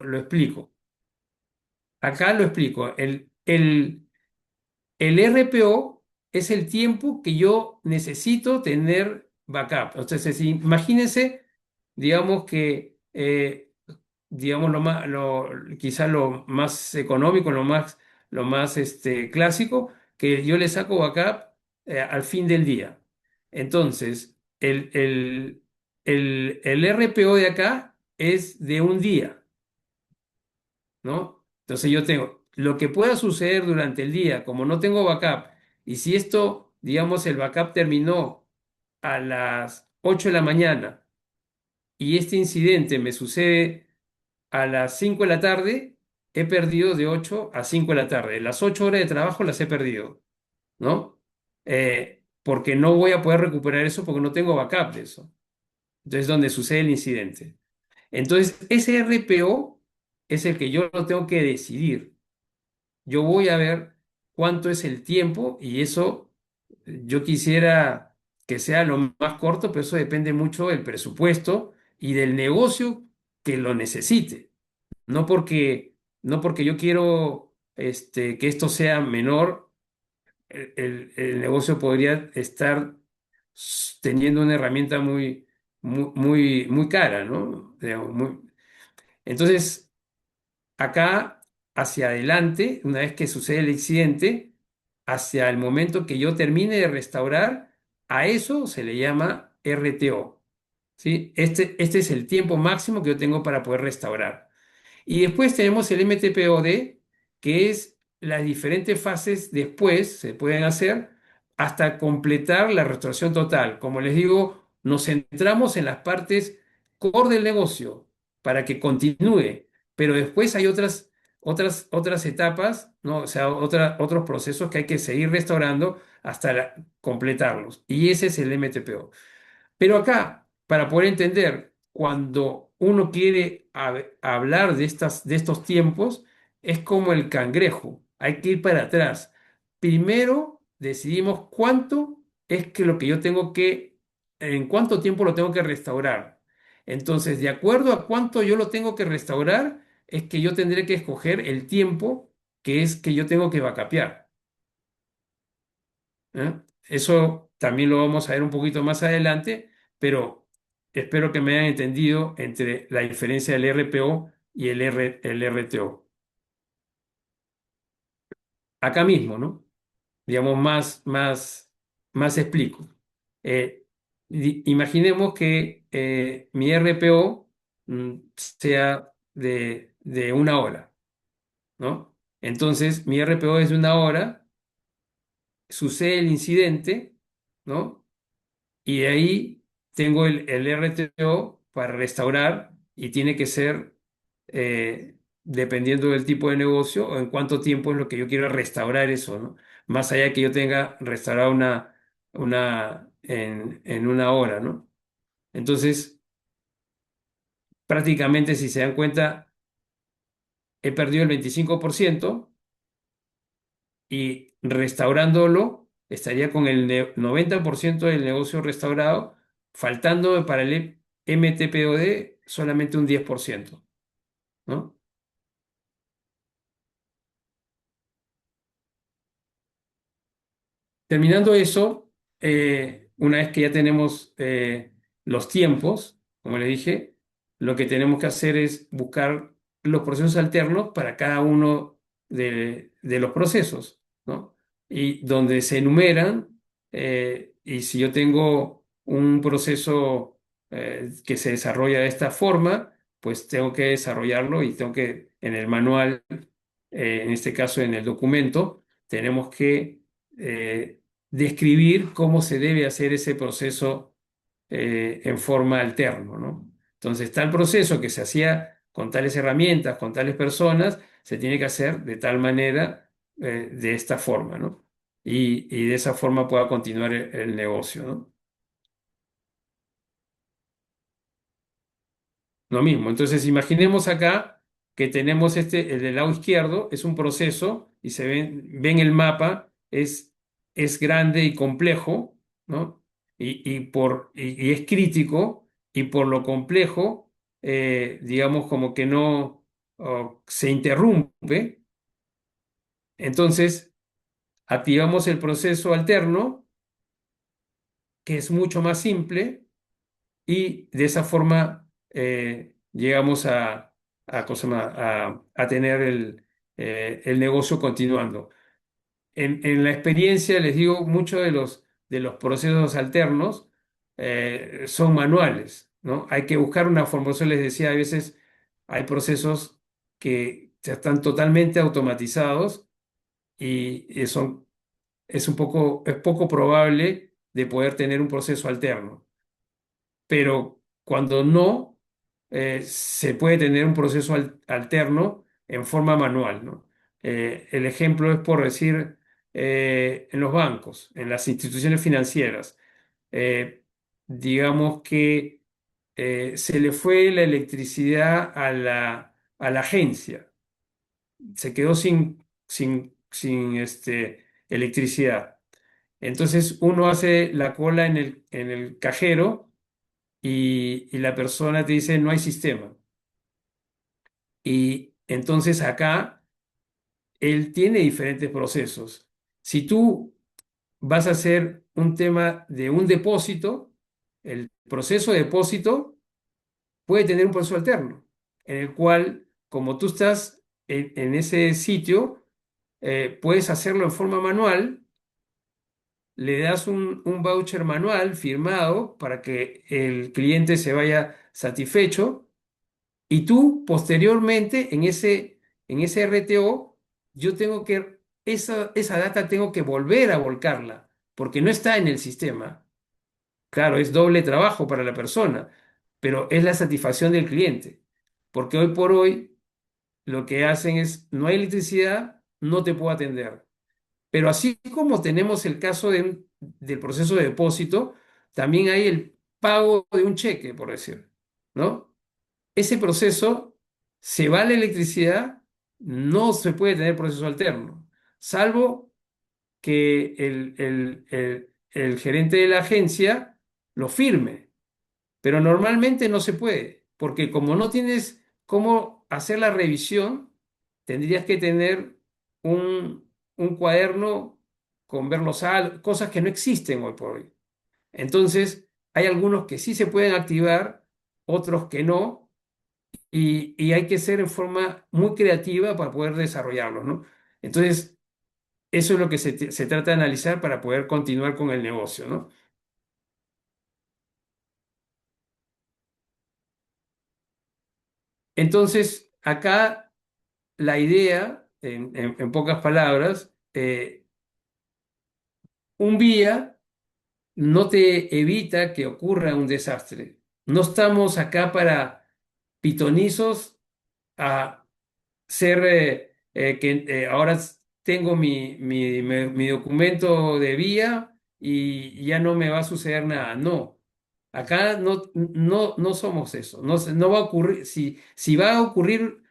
lo explico. Acá lo explico. El RPO es el tiempo que yo necesito tener backup. Entonces, imagínense, digamos que, digamos, quizá lo más económico, lo más clásico, que yo le saco backup al fin del día. Entonces, el RPO de acá es de un día, ¿no? Entonces yo tengo lo que pueda suceder durante el día, como no tengo backup, y si esto, digamos, el backup terminó a las 8 de la mañana y este incidente me sucede a las 5 de la tarde, he perdido de 8 a 5 de la tarde. Las 8 horas de trabajo las he perdido, ¿no? Porque no voy a poder recuperar eso porque no tengo backup de eso. Entonces es donde sucede el incidente. Entonces, ese RPO es el que yo lo tengo que decidir. Yo voy a ver cuánto es el tiempo y eso yo quisiera que sea lo más corto, pero eso depende mucho del presupuesto y del negocio que lo necesite. No porque, no porque yo quiero que esto sea menor, el negocio podría estar teniendo una herramienta muy cara, ¿no? Digamos, entonces, acá, hacia adelante, una vez que sucede el accidente, hacia el momento que yo termine de restaurar, a eso se le llama RTO. ¿Sí? Este es el tiempo máximo que yo tengo para poder restaurar. Y después tenemos el MTPOD, que es las diferentes fases después, se pueden hacer hasta completar la restauración total. Como les digo, nos centramos en las partes core del negocio para que continúe, pero después hay otras etapas, ¿no? O sea, otros procesos que hay que seguir restaurando hasta completarlos. Y ese es el MTPO. Pero acá, para poder entender, cuando uno quiere hablar de estos tiempos, es como el cangrejo, hay que ir para atrás. Primero decidimos cuánto es que lo que yo tengo en cuánto tiempo lo tengo que restaurar. Entonces, de acuerdo a cuánto yo lo tengo que restaurar, es que yo tendré que escoger el tiempo que es que yo tengo que backupear. ¿Eh? Eso también lo vamos a ver un poquito más adelante, pero espero que me hayan entendido entre la diferencia del RPO y el RTO. Acá mismo, ¿no? Digamos, más explico. Eh, Imaginemos que mi RPO sea de una hora, ¿no? Entonces, mi RPO es de una hora, sucede el incidente, ¿no? Y de ahí tengo el RTO para restaurar y tiene que ser dependiendo del tipo de negocio o en cuánto tiempo es lo que yo quiero restaurar eso, ¿no? Más allá que yo tenga restaurado en una hora, ¿no? Entonces, prácticamente, si se dan cuenta, he perdido el 25% y restaurándolo estaría con el 90% del negocio restaurado, faltando para el MTPOD solamente un 10%, ¿no? Terminando eso, una vez que ya tenemos los tiempos, como le dije, lo que tenemos que hacer es buscar los procesos alternos para cada uno de los procesos, ¿no? Y donde se enumeran, y si yo tengo un proceso que se desarrolla de esta forma, pues tengo que desarrollarlo y tengo que, en el manual, en este caso en el documento, tenemos que describir cómo se debe hacer ese proceso en forma alterna, ¿no? Entonces, tal proceso que se hacía con tales herramientas, con tales personas, se tiene que hacer de tal manera, de esta forma, ¿no? Y de esa forma pueda continuar el negocio, ¿no? Lo mismo. Entonces, imaginemos acá que tenemos el del lado izquierdo, es un proceso y ven el mapa, es grande y complejo, ¿no? Y es crítico y por lo complejo, digamos como que no. o se interrumpe, entonces activamos el proceso alterno, que es mucho más simple, y de esa forma llegamos ¿cómo se llama? A tener el negocio continuando. En la experiencia, les digo, muchos de los procesos alternos son manuales, ¿no? Hay que buscar una forma. Por eso les decía, a veces hay procesos que ya están totalmente automatizados y es poco probable de poder tener un proceso alterno. Pero cuando no, se puede tener un proceso alterno en forma manual, ¿no? El ejemplo es por decir, en los bancos, en las instituciones financieras, eh, digamos que se le fue la electricidad a la agencia, se quedó sin electricidad. Entonces uno hace la cola en el cajero y la persona te dice no hay sistema. Y entonces acá él tiene diferentes procesos. Si tú vas a hacer un tema de un depósito, el proceso de depósito puede tener un proceso alterno, en el cual, como tú estás en ese sitio, puedes hacerlo en forma manual, le das un voucher manual firmado para que el cliente se vaya satisfecho. Y tú, posteriormente, en ese RTO, yo tengo que, esa data tengo que volver a volcarla, porque no está en el sistema. Claro, es doble trabajo para la persona, pero es la satisfacción del cliente. Porque hoy por hoy lo que hacen es, no hay electricidad, no te puedo atender. Pero así como tenemos el caso del proceso de depósito, también hay el pago de un cheque, por decir, ¿no? Ese proceso, se va la electricidad, no se puede tener proceso alterno, salvo que el gerente de la agencia lo firme, pero normalmente no se puede, porque como no tienes cómo hacer la revisión, tendrías que tener un cuaderno con ver cosas que no existen hoy por hoy. Entonces, hay algunos que sí se pueden activar, otros que no, y hay que ser en forma muy creativa para poder desarrollarlos, ¿no? Entonces, eso es lo que se trata de analizar para poder continuar con el negocio, ¿no? Entonces, acá la idea, en pocas palabras, un vía no te evita que ocurra un desastre. No estamos acá para pitonizos a ser que ahora tengo mi documento de vía y ya no me va a suceder nada. No, acá no somos eso. No va a ocurrir. Si va a ocurrir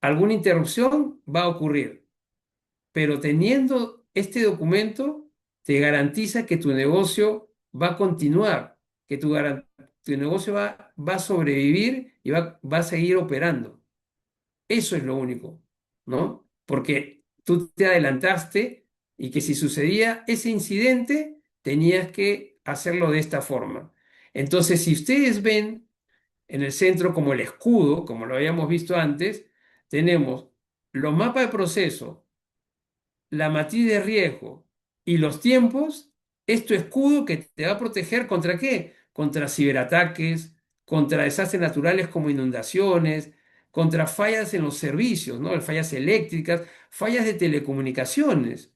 alguna interrupción, va a ocurrir. Pero teniendo este documento, te garantiza que tu negocio va a continuar, que tu negocio va a sobrevivir y va a seguir operando. Eso es lo único, ¿no? Porque tú te adelantaste y que si sucedía ese incidente, tenías que hacerlo de esta forma. Entonces, si ustedes ven en el centro como el escudo, como lo habíamos visto antes, tenemos los mapas de proceso, la matriz de riesgo y los tiempos, es tu escudo que te va a proteger ¿contra qué? Contra ciberataques, contra desastres naturales como inundaciones, contra fallas en los servicios, ¿no? Fallas eléctricas, fallas de telecomunicaciones.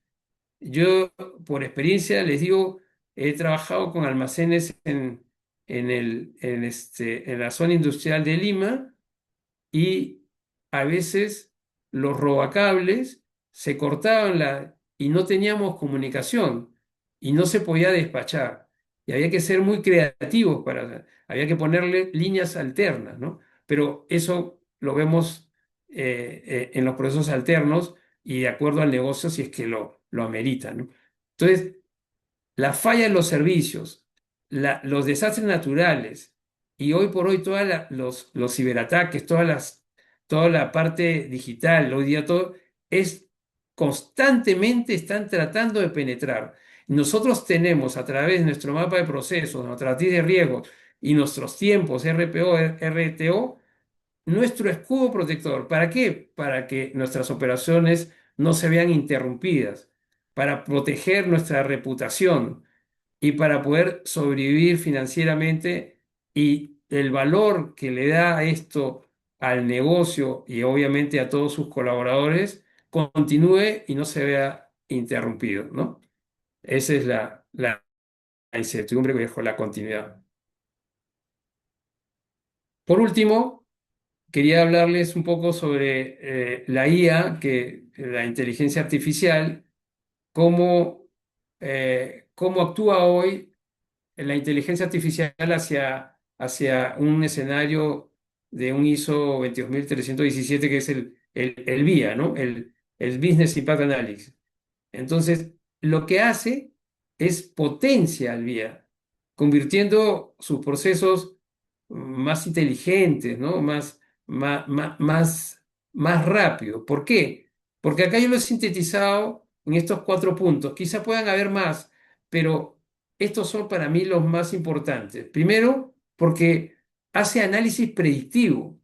Yo, por experiencia, les digo, he trabajado con almacenes en la zona industrial de Lima y a veces los robacables se cortaban y no teníamos comunicación y no se podía despachar. Y había que ser muy creativos había que ponerle líneas alternas, ¿no? Pero eso lo vemos en los procesos alternos y de acuerdo al negocio si es que lo amerita, ¿no? Entonces, la falla en los servicios, los desastres naturales y hoy por hoy todos los ciberataques, todas toda la parte digital, hoy día todo es constantemente están tratando de penetrar. Nosotros tenemos a través de nuestro mapa de procesos, nuestra matriz de riesgos y nuestros tiempos RPO, RTO, nuestro escudo protector. ¿Para qué? Para que nuestras operaciones no se vean interrumpidas, para proteger nuestra reputación y para poder sobrevivir financieramente y el valor que le da esto al negocio y obviamente a todos sus colaboradores continúe y no se vea interrumpido, ¿no? Esa es la incertidumbre que dejó la continuidad. Por último, quería hablarles un poco sobre la IA, la inteligencia artificial, cómo actúa hoy la inteligencia artificial hacia un escenario de un ISO 22317 que es el BIA, ¿no? El Business Impact Analysis. Entonces, lo que hace es potencia al BIA, convirtiendo sus procesos más inteligentes, ¿no? Más rápido. ¿Por qué? Porque acá yo lo he sintetizado en estos 4 puntos. Quizá puedan haber más, pero estos son para mí los más importantes. Primero, porque hace análisis predictivo.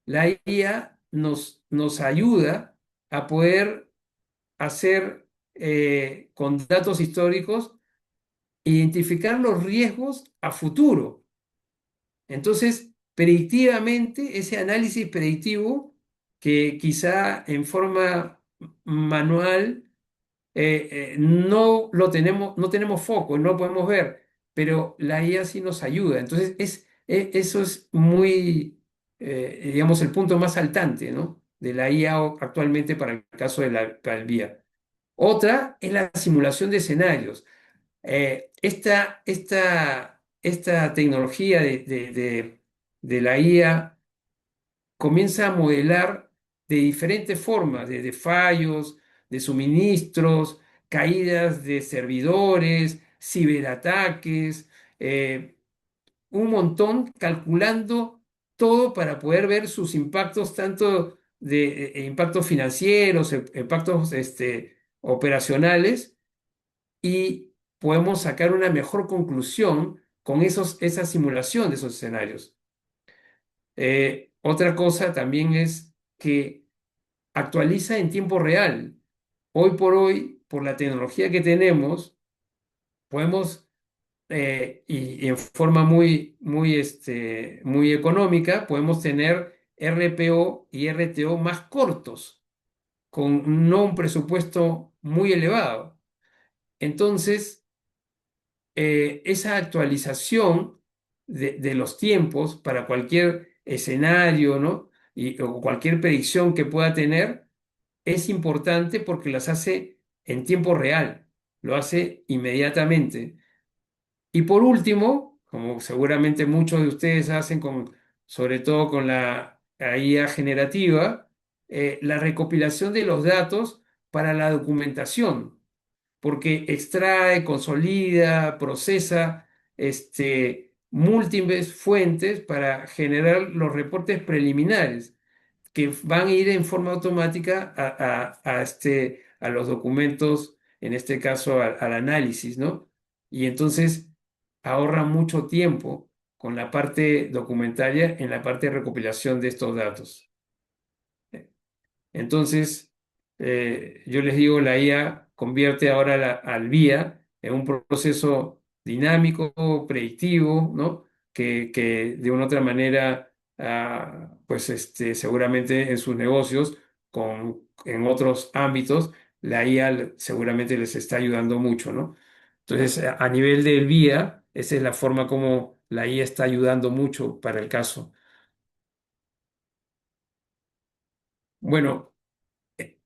La IA nos ayuda a poder hacer con datos históricos, identificar los riesgos a futuro. Entonces, predictivamente, ese análisis predictivo que quizá en forma manual no tenemos foco, no lo podemos ver, pero la IA sí nos ayuda. Entonces, eso es muy, digamos, el punto más saltante, ¿no? De la IA actualmente para el caso para el VIA. Otra es la simulación de escenarios. Esta tecnología de la IA comienza a modelar de diferentes formas, desde fallos, de suministros, caídas de servidores, ciberataques, un montón, calculando todo para poder ver sus impactos, tanto de impactos financieros, impactos operacionales, y podemos sacar una mejor conclusión con esa simulación de esos escenarios. Otra cosa también es que actualiza en tiempo real. Hoy por hoy, por la tecnología que tenemos, podemos, y en forma muy económica, podemos tener RPO y RTO más cortos, con no un presupuesto muy elevado. Entonces, esa actualización de los tiempos para cualquier escenario, ¿no? O cualquier predicción que pueda tener es importante porque las hace en tiempo real, lo hace inmediatamente. Y por último, como seguramente muchos de ustedes hacen sobre todo con la IA generativa, la recopilación de los datos para la documentación porque extrae, consolida, procesa múltiples fuentes para generar los reportes preliminares que van a ir en forma automática a los documentos, en este caso al análisis, ¿no? Y entonces ahorra mucho tiempo con la parte documentaria en la parte de recopilación de estos datos. Entonces, yo les digo, la IA convierte ahora al VIA en un proceso dinámico, predictivo, ¿no? Que de una otra manera, pues seguramente en sus negocios, en otros ámbitos, la IA seguramente les está ayudando mucho, ¿no? Entonces, a nivel del VIA, esa es la forma como la IA está ayudando mucho para el caso. Bueno.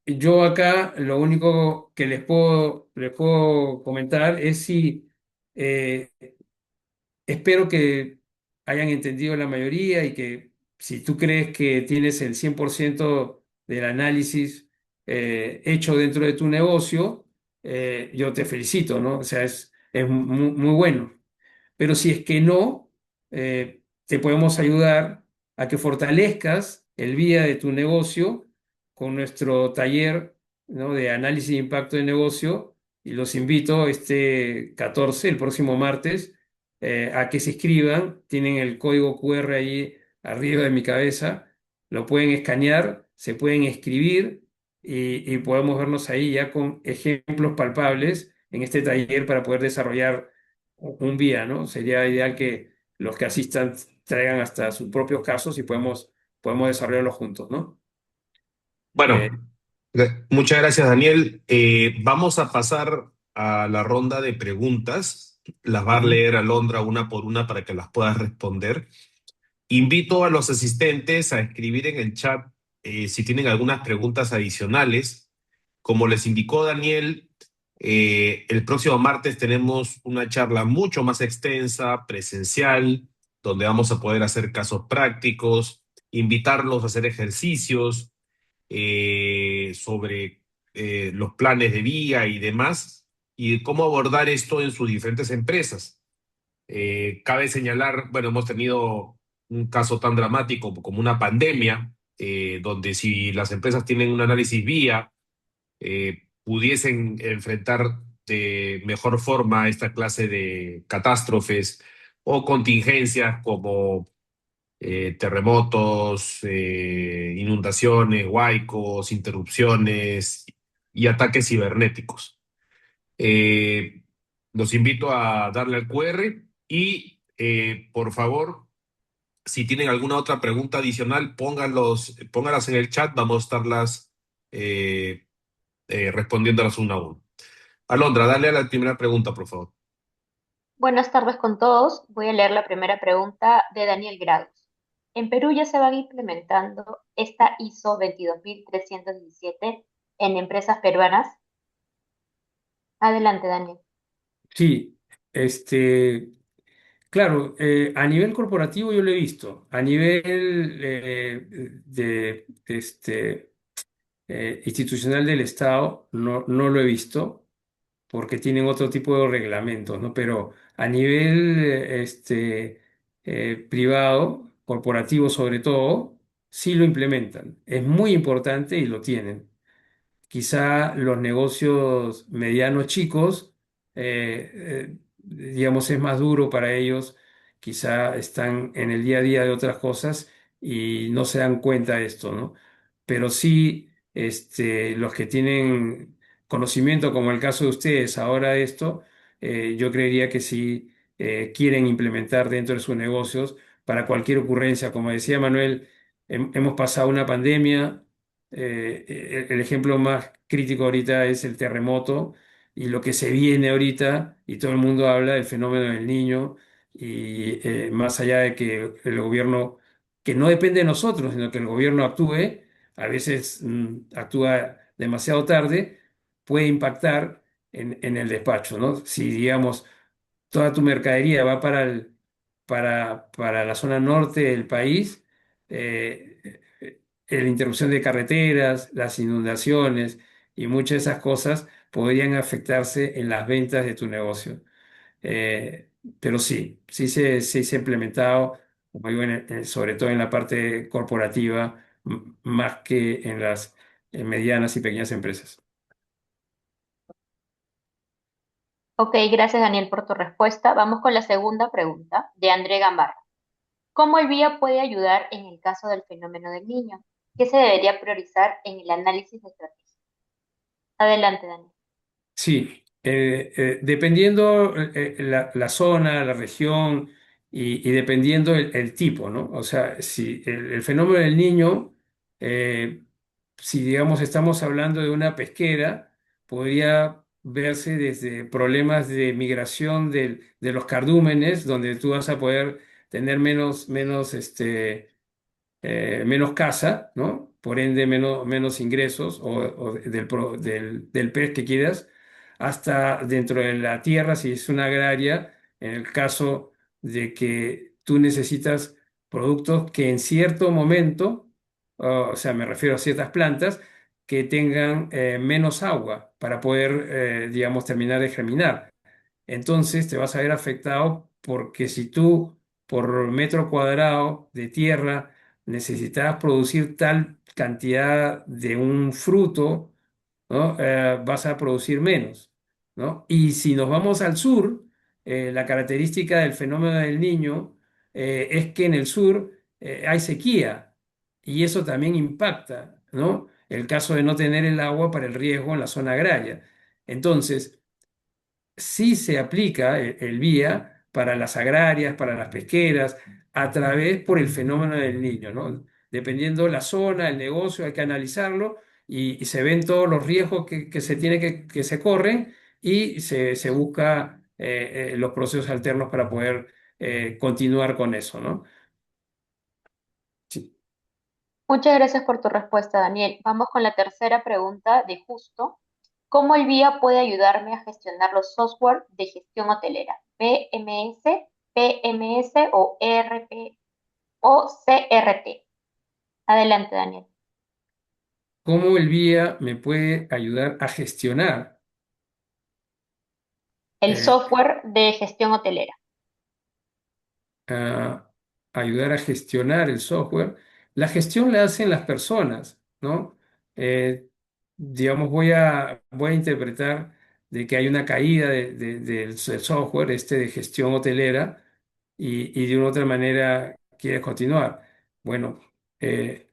Yo acá lo único que les puedo comentar es si eh, espero que hayan entendido la mayoría y que si tú crees que tienes el 100% del análisis hecho dentro de tu negocio, yo te felicito, ¿no? O sea, es muy bueno. Pero si es que no, te podemos ayudar a que fortalezcas el vía de tu negocio con nuestro taller, ¿no?, de análisis de impacto de negocio y los invito este 14, el próximo martes, a que se inscriban. Tienen el código QR ahí arriba de mi cabeza, lo pueden escanear, se pueden escribir y podemos vernos ahí ya con ejemplos palpables en este taller para poder desarrollar un vía, ¿no? Sería ideal que los que asistan traigan hasta sus propios casos y podemos desarrollarlo juntos, ¿no? Eh, Bueno, muchas gracias, Daniel. Vamos a pasar a la ronda de preguntas. Las va a Ujú. leer Alondra una por una para que las puedas responder. Invito a los asistentes a escribir en el chat si tienen algunas preguntas adicionales. Como les indicó Daniel, el próximo martes tenemos una charla mucho más extensa, presencial, donde vamos a poder hacer casos prácticos, invitarlos a hacer ejercicios sobre los planes de vía y demás, y cómo abordar esto en sus diferentes empresas. Cabe señalar, bueno, hemos tenido un caso tan dramático como una pandemia, donde si las empresas tienen un análisis vía, pudiesen enfrentar de mejor forma esta clase de catástrofes o contingencias como terremotos, inundaciones, huaicos, interrupciones y ataques cibernéticos. Eh, los invito a darle al QR y, por favor, si tienen alguna otra pregunta adicional, pónganlas en el chat, vamos a estarlas eh, respondiéndolas una a una. Alondra, dale a la primera pregunta, por favor. Buenas tardes con todos. Voy a leer la primera pregunta de Daniel Grados. En Perú ya se van implementando esta ISO 22317 en empresas peruanas. Adelante, Daniel. sí, claro, a nivel corporativo yo lo he visto, a nivel institucional del Estado no lo he visto porque tienen otro tipo de reglamentos, ¿no? Pero a nivel privado, corporativo sobre todo, sí lo implementan. Es muy importante y lo tienen. Quizá los negocios medianos chicos, digamos, es más duro para ellos, quizá están en el día a día de otras cosas y no se dan cuenta de esto, ¿no? Pero sí, los que tienen conocimiento, como el caso de ustedes ahora de esto, yo creería que sí quieren implementar dentro de sus negocios para cualquier ocurrencia. Como decía Manuel, hemos pasado una pandemia. El ejemplo más crítico ahorita es el terremoto y lo que se viene ahorita, y todo el mundo habla del fenómeno del niño, y más allá de que el gobierno, que no depende de nosotros, sino que el gobierno actúe, a veces actúa demasiado tarde, puede impactar en el despacho, ¿no? Si, digamos, toda tu mercadería va para la zona norte del país, la interrupción de carreteras, las inundaciones y muchas de esas cosas podrían afectarse en las ventas de tu negocio. Eh, pero sí se ha implementado, como digo, sobre todo en la parte corporativa, más que en las medianas y pequeñas empresas. Ok, gracias, Daniel, por tu respuesta. Vamos con la segunda pregunta de André Gamarra. ¿Cómo el VIA puede ayudar en el caso del fenómeno del niño? ¿Qué se debería priorizar en el análisis de estrategia? Adelante, Daniel. Sí, dependiendo la zona, la región y dependiendo el tipo, ¿no? O sea, si el fenómeno del niño, eh, si digamos estamos hablando de una pesquera, podría verse desde problemas de migración de los cardúmenes, donde tú vas a poder tener menos caza, ¿no? Por ende, menos ingresos o del pez que quieras, hasta dentro de la tierra, si es una agraria, en el caso de que tú necesitas productos que en cierto momento, o sea, me refiero a ciertas plantas, que tengan menos agua para poder, digamos, terminar de germinar. Entonces te vas a ver afectado porque si tú por metro cuadrado de tierra necesitas producir tal cantidad de un fruto, ¿no? Vas a producir menos, ¿no? Y si nos vamos al sur, la característica del fenómeno del Niño es que en el sur hay sequía y eso también impacta, ¿no? El caso de no tener el agua para el riego en la zona agraria. Entonces, sí se aplica el vía para las agrarias, para las pesqueras, a través por el fenómeno del Niño, ¿no? Dependiendo la zona, el negocio, hay que analizarlo y se ven todos los riesgos que se tiene que se corren y se busca los procesos alternos para poder continuar con eso, ¿no? Sí. Muchas gracias por tu respuesta, Daniel. Vamos con la tercera pregunta de justo. ¿Cómo el VIA puede ayudarme a gestionar los software de gestión hotelera? ¿PMS, PMS o ERP o CRT? Adelante, Daniel. ¿Cómo el vía me puede ayudar a gestionar? El eh, software de gestión hotelera. a ayudar a gestionar el software. La gestión la hacen las personas, ¿no? Eh, digamos, voy a interpretar de que hay una caída del software, este de gestión hotelera, y de una u otra manera quieres continuar. Bueno,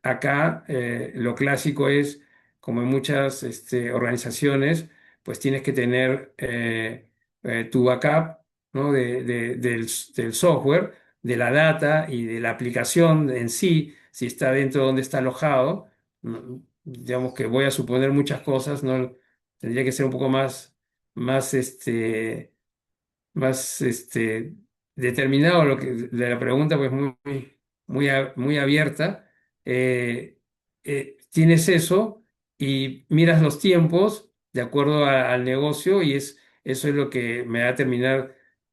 acá lo clásico es, como en muchas organizaciones, pues tienes que tener tu backup, ¿no? del software, de la data y de la aplicación en sí, si está dentro donde está alojado. Digamos que voy a suponer muchas cosas, ¿no? Tendría que ser un poco más, más determinado lo que, de la pregunta, pues muy abierta. Eh, Tienes eso y miras los tiempos de acuerdo al negocio y eso es lo que me va a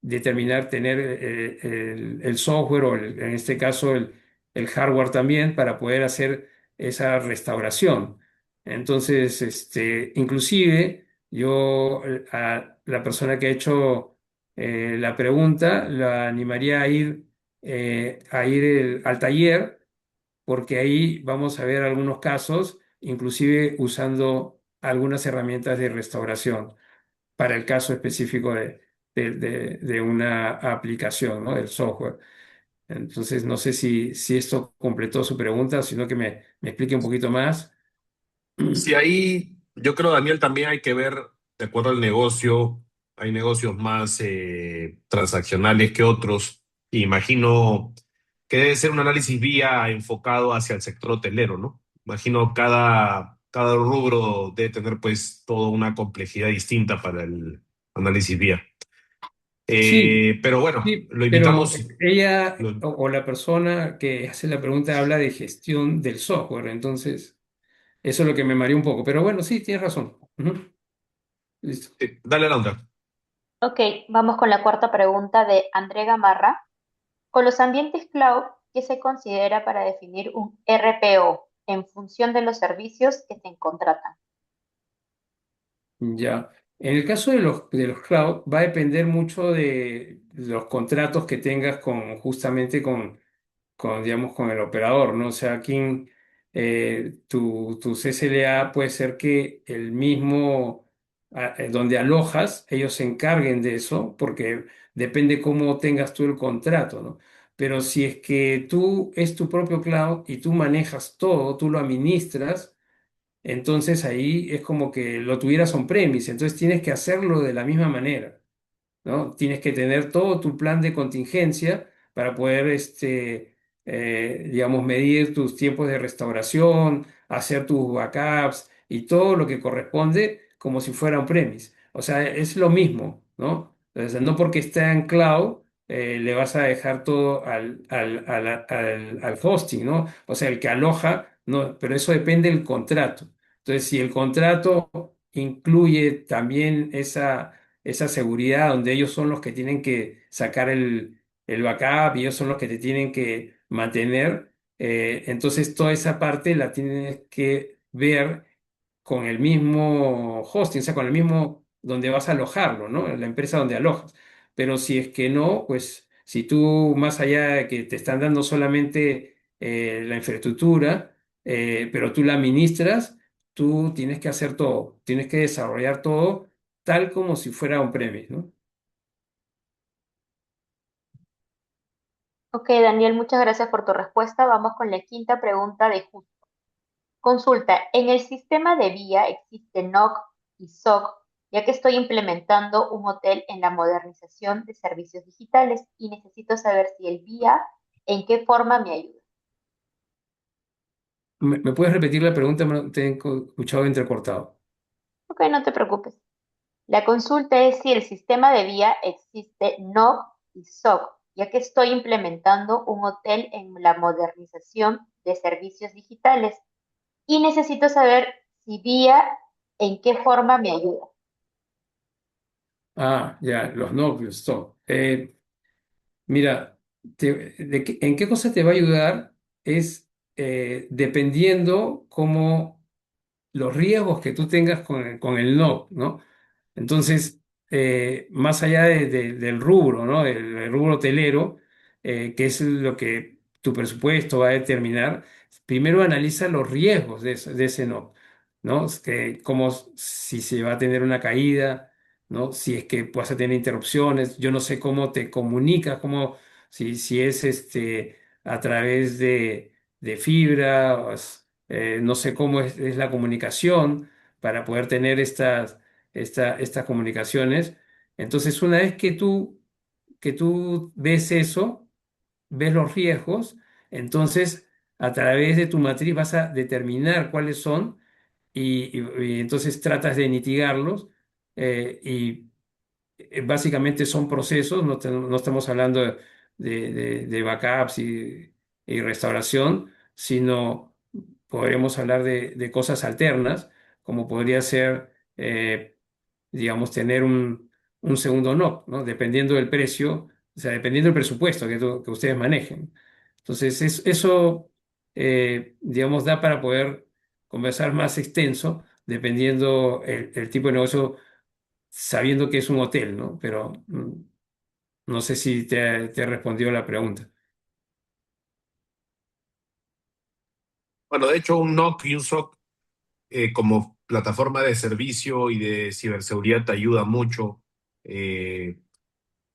determinar tener el software o en este caso el hardware también para poder hacer esa restauración. Entonces, inclusive yo a la persona que ha hecho la pregunta la animaría a ir al taller, porque ahí vamos a ver algunos casos, inclusive usando algunas herramientas de restauración para el caso específico de una aplicación, ¿no? Del software. Entonces, no sé si esto completó su pregunta, sino que me explique un poquito más. Si ahí, yo creo, Daniel, también hay que ver, de acuerdo al negocio, hay negocios más transaccionales que otros. Imagino que debe ser un análisis vía enfocado hacia el sector hotelero, ¿no? Imagino cada rubro debe tener pues toda una complejidad distinta para el análisis vía. Sí, Pero bueno, sí, lo pero invitamos. ella lo- o la persona que hace la pregunta habla de gestión del software, entonces eso es lo que me mareó un poco. Pero bueno, sí, tienes razón. Ujú. Listo. Dale, Alondra. Ok, vamos con la cuarta pregunta de André Gamarra. Con los ambientes cloud, ¿qué se considera para definir un RPO en función de los servicios que se contratan? Ya. En el caso de los cloud, va a depender mucho de los contratos que tengas justamente digamos, con el operador, ¿no? O sea, tu CSLA puede ser que el mismo donde alojas, ellos se encarguen de eso, porque depende cómo tengas tú el contrato, ¿no? Pero si es que es tu propio cloud y tú manejas todo, tú lo administras, entonces ahí es como que lo tuvieras on-premise, entonces tienes que hacerlo de la misma manera, ¿no? Tienes que tener todo tu plan de contingencia para poder, digamos, medir tus tiempos de restauración, hacer tus backups y todo lo que corresponde como si fuera on-premise. O sea, es lo mismo, ¿no? Entonces, no porque está en cloud, le vas a dejar todo al hosting, ¿no? O sea, el que aloja, no, pero eso depende del contrato. Entonces, si el contrato incluye también esa seguridad donde ellos son los que tienen que sacar el backup y ellos son los que te tienen que mantener. Entonces toda esa parte la tienes que ver con el mismo hosting, o sea, con el mismo donde vas a alojarlo, ¿no? La empresa donde alojas. Pero si es que no, pues si tú más allá de que te están dando solamente la infraestructura, pero tú la administras, tú tienes que hacer todo, tienes que desarrollar todo tal como si fuera un premio, ¿no? Ok, Daniel, muchas gracias por tu respuesta. Vamos con la quinta pregunta de Justo. Consulta, ¿en el sistema de vía existe NOC y SOC, ya que estoy implementando un hotel en la modernización de servicios digitales y necesito saber si el vía en qué forma me ayuda? ¿Me puedes repetir la pregunta? Te he escuchado entrecortado. Ok, no te preocupes. La consulta es si el sistema de vía existe NOC y SOC, ya que estoy implementando un hotel en la modernización de servicios digitales y necesito saber si vía en qué forma me ayuda. Ah, ya, los núcleos, stop. Mira, ¿en qué cosa te va a ayudar? Es dependiendo cómo los riesgos que tú tengas con el NOC, ¿no? Entonces, más allá del rubro, ¿no? El rubro hotelero, que es lo que tu presupuesto va a determinar, primero analiza los riesgos de ese NOC, ¿no? Es que como si se va a tener una caída, ¿no? Si es que vas a tener interrupciones, yo no sé cómo te comunicas, si es a través de fibra, no sé cómo es la comunicación para poder tener estas comunicaciones. Entonces, una vez que tú ves eso, ves los riesgos, entonces a través de tu matriz vas a determinar cuáles son y entonces tratas de mitigarlos y básicamente son procesos, no estamos hablando de backups y restauración, sino podremos hablar de cosas alternas, como podría ser, digamos, tener un segundo NOC, ¿no? Dependiendo del precio, o sea, dependiendo del presupuesto que ustedes manejen. Entonces, eso, digamos, da para poder conversar más extenso, dependiendo el tipo de negocio sabiendo que es un hotel, ¿no? Pero no sé si te respondió la pregunta. Bueno, de hecho, un NOC y un SOC como plataforma de servicio y de ciberseguridad te ayuda mucho. Eh,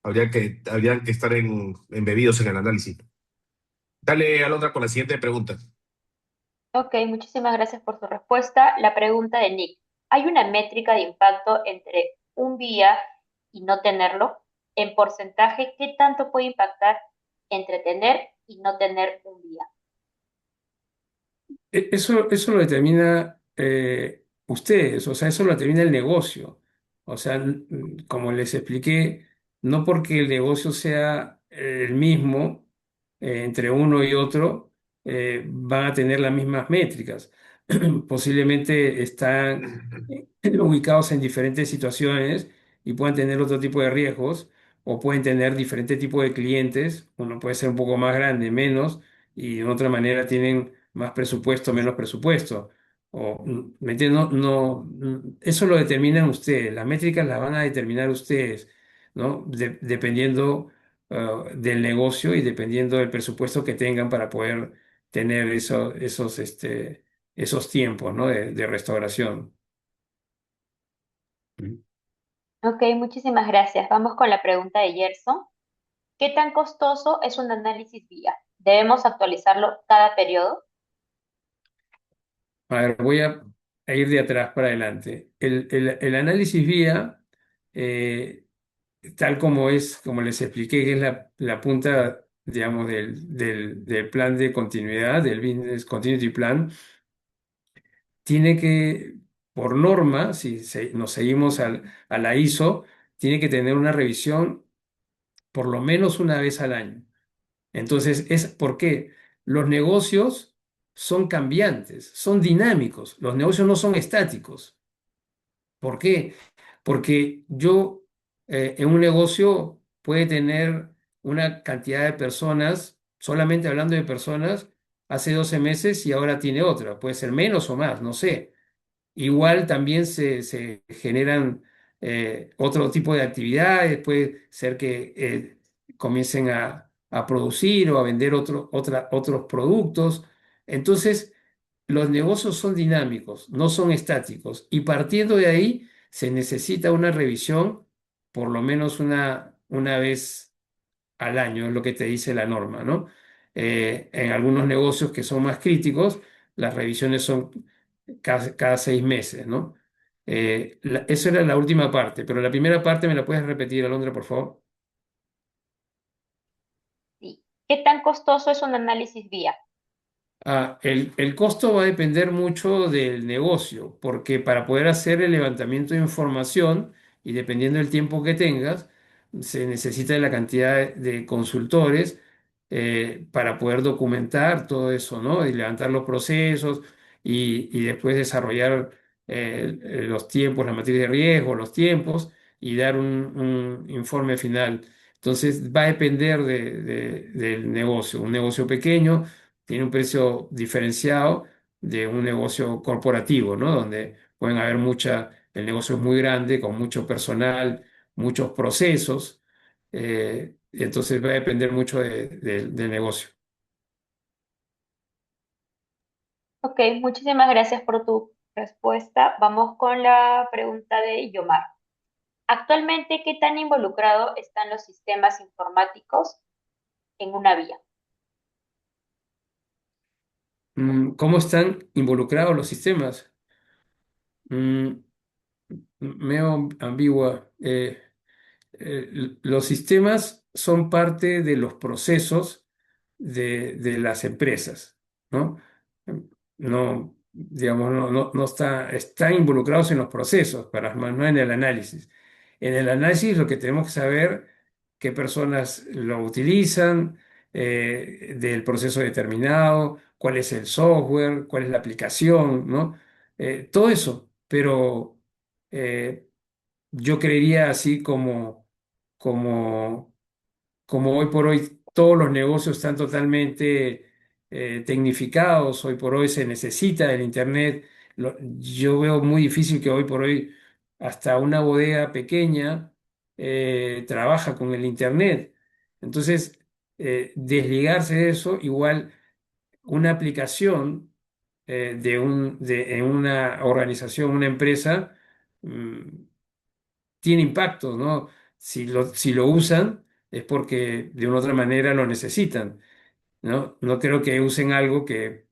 habrían que estar embebidos en el análisis. Dale, Alondra, con la siguiente pregunta. Ok, muchísimas gracias por tu respuesta. La pregunta de Nick. ¿Hay una métrica de impacto entre un día y no tenerlo? En porcentaje, ¿qué tanto puede impactar entre tener y no tener un día? Eso lo determina ustedes, o sea, eso lo determina el negocio. O sea, como les expliqué, no porque el negocio sea el mismo entre uno y otro, van a tener las mismas métricas. Posiblemente están ubicados en diferentes situaciones y pueden tener otro tipo de riesgos o pueden tener diferente tipo de clientes. Uno puede ser un poco más grande, menos, y de otra manera tienen más presupuesto, menos presupuesto. ¿Me entiendes? Eso lo determinan ustedes, las métricas las van a determinar ustedes, ¿no? Dependiendo del negocio y dependiendo del presupuesto que tengan para poder tener esos tiempos, ¿no? de restauración. Ok, muchísimas gracias. Vamos con la pregunta de Gerson. ¿Qué tan costoso es un análisis vía? ¿Debemos actualizarlo cada periodo? A ver, a ir de atrás para adelante. El análisis vía, eh, tal como es, como les expliqué, que es la punta, digamos, del plan de continuidad, del Business Continuity Plan, tiene que, por norma, si nos seguimos a la ISO, tiene que tener una revisión por lo menos una vez al año. Entonces, ¿por qué? Los negocios son cambiantes, son dinámicos, los negocios no son estáticos. ¿Por qué? Porque yo en un negocio puede tener una cantidad de personas, solamente hablando de personas, hace 12 meses y ahora tiene otra, puede ser menos o más, no sé. Igual también se generan otro tipo de actividades, puede ser que comiencen a a producir o a vender otros productos. Entonces, los negocios son dinámicos, no son estáticos. Y partiendo de ahí, se necesita una revisión por lo menos una vez al año, es lo que te dice la norma, ¿no? En algunos negocios que son más críticos, las revisiones son cada 6 meses, ¿no? Eso era la última parte, pero la primera parte me la puedes repetir, Alondra, por favor. Sí. ¿Qué tan costoso es un análisis vía? El costo va a depender mucho del negocio, porque para poder hacer el levantamiento de información y dependiendo del tiempo que tengas, se necesita la cantidad de consultores para poder documentar todo eso, ¿no? Y levantar los procesos y después desarrollar los tiempos, la materia de riesgo, los tiempos y dar un informe final. Entonces va a depender del negocio. Un negocio pequeño tiene un precio diferenciado de un negocio corporativo, ¿no? Donde pueden haber el negocio es muy grande, con mucho personal, muchos procesos, y entonces va a depender mucho del negocio. Ok, muchísimas gracias por tu respuesta. Vamos con la pregunta de Yomar. Actualmente, ¿qué tan involucrado están los sistemas informáticos en una vía? ¿Cómo están involucrados los sistemas? Mm, Medio ambigua. Los sistemas son parte de los procesos de las empresas, ¿no? No, digamos, no están involucrados en los procesos, más no en el análisis. En el análisis lo que tenemos que saber qué personas lo utilizan, del proceso determinado, cuál es el software, cuál es la aplicación, ¿no? Todo eso, pero yo creería así como, como hoy por hoy todos los negocios están totalmente tecnificados, hoy por hoy se necesita el Internet. Yo veo muy difícil que hoy por hoy hasta una bodega pequeña trabaja con el Internet. Entonces, desligarse de eso, igual una aplicación en una organización, una empresa, mm, tiene impacto, ¿no? Si lo usan es porque de una u otra manera lo necesitan, ¿no? No creo que usen algo que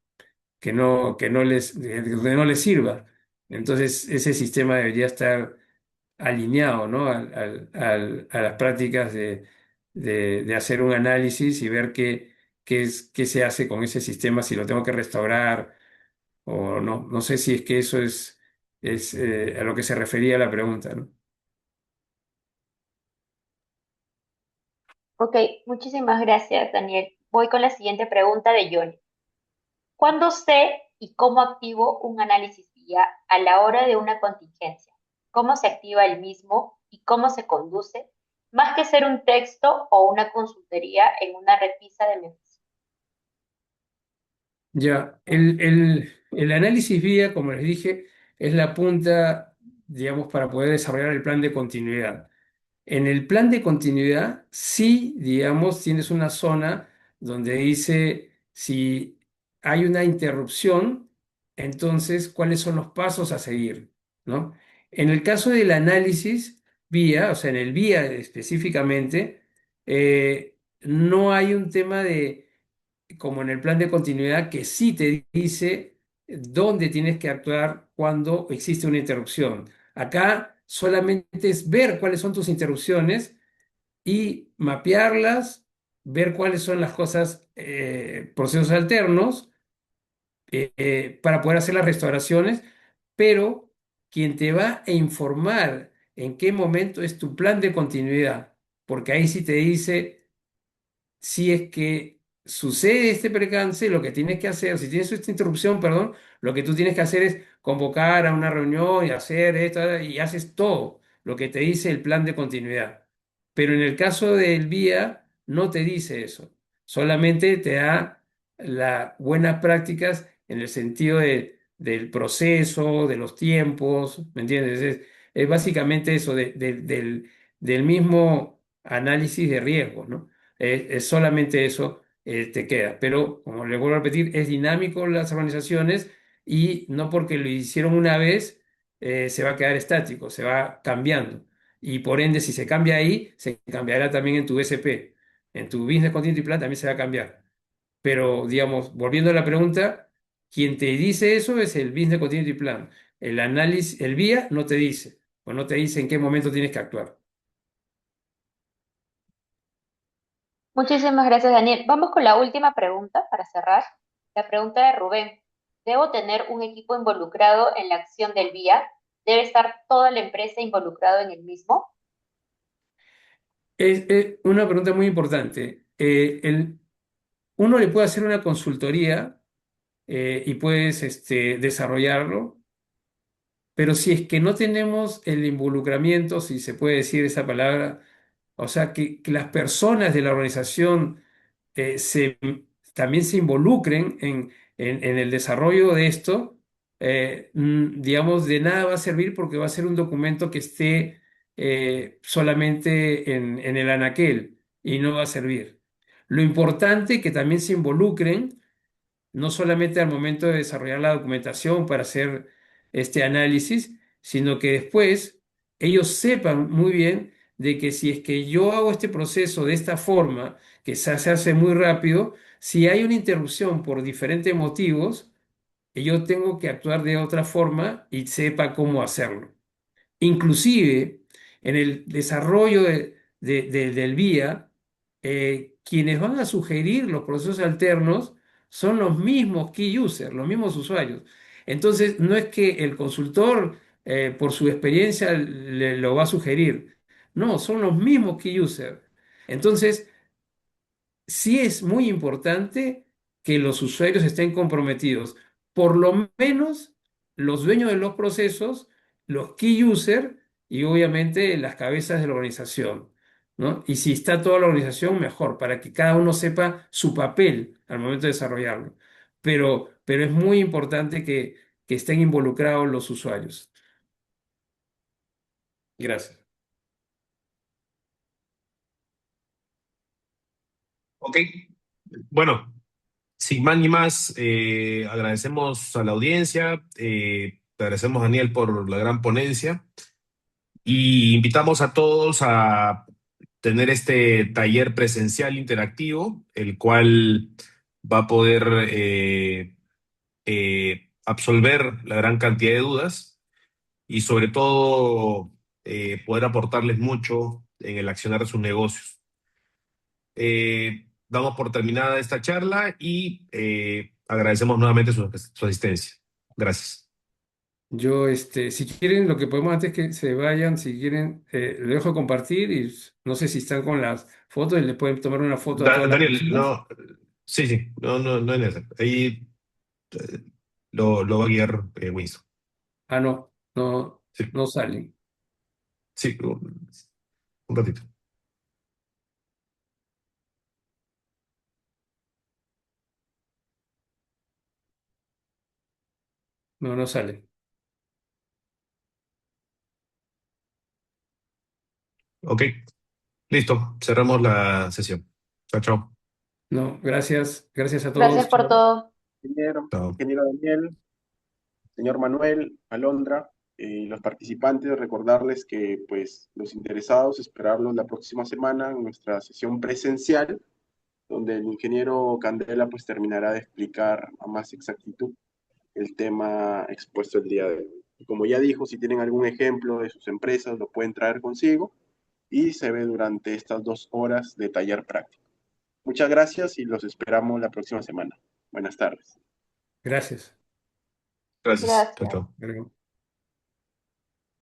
no les sirva. Entonces, ese sistema debería estar alineado, ¿no? A las prácticas de hacer un análisis y ver qué se hace con ese sistema, si lo tengo que restaurar o no. No sé si es que eso es a lo que se refería la pregunta, ¿no? Ok, muchísimas gracias, Daniel. Voy con la siguiente pregunta de Johnny. ¿Cuándo sé y cómo activo un análisis vía a la hora de una contingencia? ¿Cómo se activa el mismo y cómo se conduce? Más que ser un texto o una consultoría en una repisa de mi oficina. Ya, el análisis vía, como les dije, es la punta, digamos, para poder desarrollar el plan de continuidad. En el plan de continuidad, sí, digamos, tienes una zona donde dice si hay una interrupción, entonces cuáles son los pasos a seguir, ¿no? En el caso del análisis vía, o sea, en el vía específicamente, no hay un tema como en el plan de continuidad, que sí te dice dónde tienes que actuar cuando existe una interrupción. Acá solamente es ver cuáles son tus interrupciones y mapearlas, ver cuáles son las cosas, procesos alternos, para poder hacer las restauraciones, pero quien te va a informar en qué momento es tu plan de continuidad, porque ahí sí te dice si es que sucede este percance, lo que tienes que hacer, si tienes esta interrupción, perdón, lo que tú tienes que hacer es convocar a una reunión y hacer esto, y haces todo lo que te dice el plan de continuidad. Pero en el caso del vía, no te dice eso, solamente te da las buenas prácticas en el sentido del proceso, de los tiempos, ¿me entiendes? Es básicamente eso, del mismo análisis de riesgos, ¿no? es solamente eso te queda. Pero, como le vuelvo a repetir, es dinámico las organizaciones y no porque lo hicieron una vez se va a quedar estático, se va cambiando. Y por ende, si se cambia ahí, se cambiará también en tu BCP. En tu Business Continuity Plan también se va a cambiar. Pero, digamos, volviendo a la pregunta, quien te dice eso es el Business Continuity Plan. El análisis, el BIA no te dice, o no te dice en qué momento tienes que actuar. Muchísimas gracias, Daniel. Vamos con la última pregunta para cerrar. La pregunta de Rubén. ¿Debo tener un equipo involucrado en la acción del VIA? ¿Debe estar toda la empresa involucrada en el mismo? Es una pregunta muy importante. Uno le puede hacer una consultoría y puedes desarrollarlo, pero si es que no tenemos el involucramiento, si se puede decir esa palabra, o sea, que las personas de la organización también se involucren en el desarrollo de esto, digamos, de nada va a servir porque va a ser un documento que esté solamente en el anaquel y no va a servir. Lo importante es que también se involucren no solamente al momento de desarrollar la documentación para hacer este análisis, sino que después ellos sepan muy bien de que si es que yo hago este proceso de esta forma, que se hace muy rápido, si hay una interrupción por diferentes motivos, yo tengo que actuar de otra forma y sepa cómo hacerlo. Inclusive, en el desarrollo del vía, quienes van a sugerir los procesos alternos son los mismos key users, los mismos usuarios. Entonces, no es que el consultor, por su experiencia, le lo va a sugerir. No, son los mismos key users. Entonces, sí es muy importante que los usuarios estén comprometidos. Por lo menos los dueños de los procesos, los key users y obviamente las cabezas de la organización, ¿no? Y si está toda la organización, mejor, para que cada uno sepa su papel al momento de desarrollarlo. Pero es muy importante que estén involucrados los usuarios. Gracias. Ok, bueno, sin más ni más, agradecemos a la audiencia, te agradecemos, Daniel, por la gran ponencia y invitamos a todos a tener este taller presencial interactivo, el cual va a poder absolver la gran cantidad de dudas y sobre todo poder aportarles mucho en el accionar de sus negocios. Damos por terminada esta charla y agradecemos nuevamente su asistencia. Gracias. Yo, si quieren, lo que podemos antes que se vayan, si quieren, lo dejo compartir y no sé si están con las fotos y le pueden tomar una foto a todas las Daniel, personas. no, sí, sí, no es necesario. Ahí lo va a guiar Winston. Ah, no, no, Sí, no salen. sí, un ratito. No, no salen. Ok, listo, cerramos la sesión. Chao, chao. No, gracias, gracias a Gracias todos. por Chao. todo. Chao. Ingeniero Daniel, señor Manuel, Alondra, y los participantes, recordarles que pues los interesados esperarlos la próxima semana en nuestra sesión presencial, donde el ingeniero Candela pues terminará de explicar a más exactitud el tema expuesto el día de hoy. Y como ya dijo, si tienen algún ejemplo de sus empresas, lo pueden traer consigo y se ve durante estas 2 horas de taller práctico. Muchas gracias y los esperamos la próxima semana. Buenas tardes. Gracias. Gracias. Chao, Gracias. chao.